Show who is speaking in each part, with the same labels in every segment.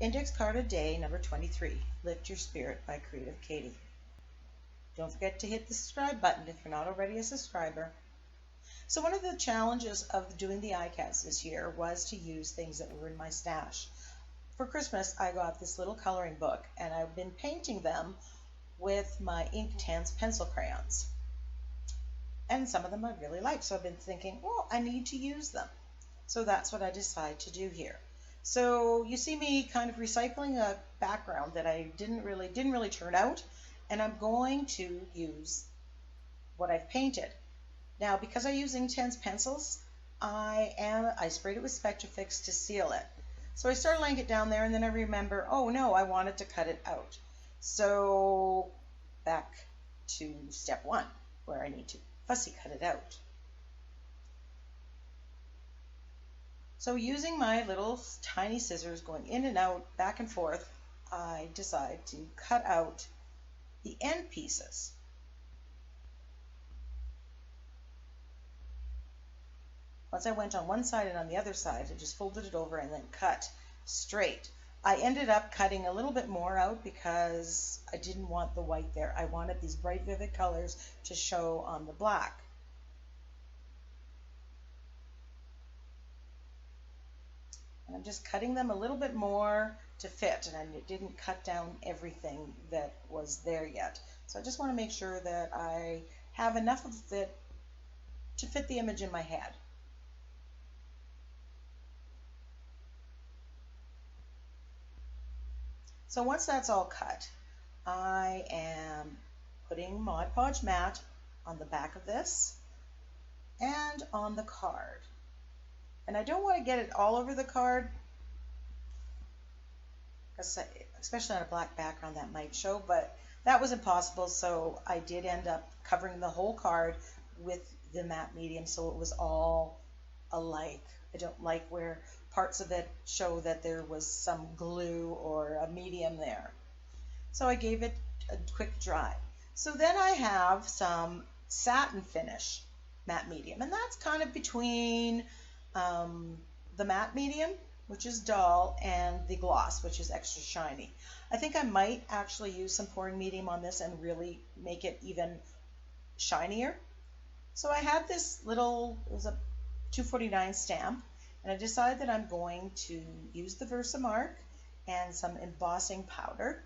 Speaker 1: Index card of day number 23, Lift Your Spirit by Creative Katie. Don't forget to hit the subscribe button if you're not already a subscriber. So one of the challenges of doing the ICADs this year was to use things that were in my stash. For Christmas, I got this little coloring book, and I've been painting them with my Inktense pencil crayons. And some of them I really like, so I've been thinking, well, I need to use them. So that's what I decided to do here. So you see me kind of recycling a background that I didn't really turn out, and I'm going to use what I've painted. Now, because I use Inktense pencils, I sprayed it with Spectrafix to seal it. So I started laying it down there, and then I remember, oh no, I wanted to cut it out. So back to step one, where I need to fussy cut it out. So using my little tiny scissors going in and out, back and forth, I decide to cut out the end pieces. Once I went on one side and on the other side, I just folded it over and then cut straight. I ended up cutting a little bit more out because I didn't want the white there. I wanted these bright, vivid colors to show on the black. And I'm just cutting them a little bit more to fit, and I didn't cut down everything that was there yet. So I just want to make sure that I have enough of it to fit the image in my head. So once that's all cut, I am putting Mod Podge Matte on the back of this and on the card. And I don't want to get it all over the card, because especially on a black background that might show, but that was impossible, so I did end up covering the whole card with the matte medium so it was all alike. I don't like where parts of it show that there was some glue or a medium there. So I gave it a quick dry. So then I have some satin finish matte medium, and that's kind of between the matte medium, which is dull, and the gloss, which is extra shiny. I think I might actually use some pouring medium on this and really make it even shinier. So I had this little, it was a 249 stamp, and I decided that I'm going to use the Versamark and some embossing powder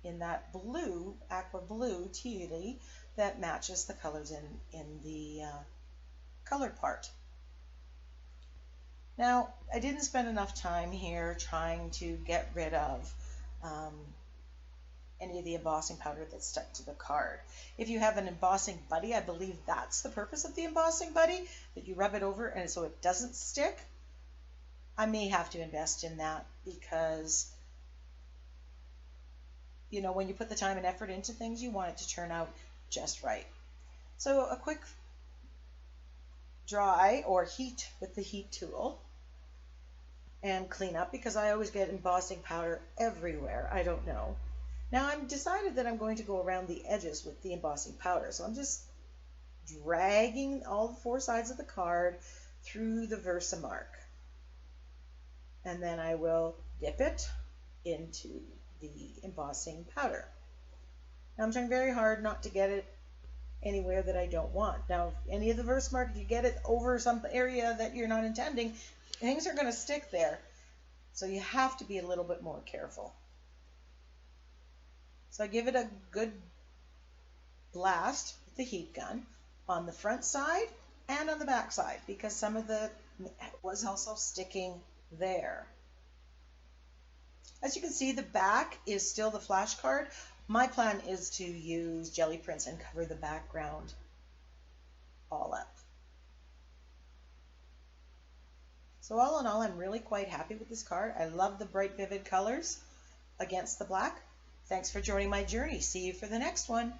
Speaker 1: in that blue, aqua blue tealy that matches the colors in the colored part. Now, I didn't spend enough time here trying to get rid of any of the embossing powder that's stuck to the card. If you have an embossing buddy, I believe that's the purpose of the embossing buddy, that you rub it over and so it doesn't stick. I may have to invest in that because, you know, when you put the time and effort into things, you want it to turn out just right. So a quick dry or heat with the heat tool and clean up, because I always get embossing powder everywhere. I don't know. Now I've decided that I'm going to go around the edges with the embossing powder. So I'm just dragging all the four sides of the card through the Versamark. And then I will dip it into the embossing powder. Now I'm trying very hard not to get it anywhere that I don't want. Now, any of the Versamark, if you get it over some area that you're not intending, things are going to stick there. So you have to be a little bit more careful. So I give it a good blast with the heat gun on the front side and on the back side, because some of the was also sticking there. As you can see, the back is still the flashcard. My plan is to use jelly prints and cover the background all up. So all in all, I'm really quite happy with this card. I love the bright, vivid colors against the black. Thanks for joining my journey. See you for the next one.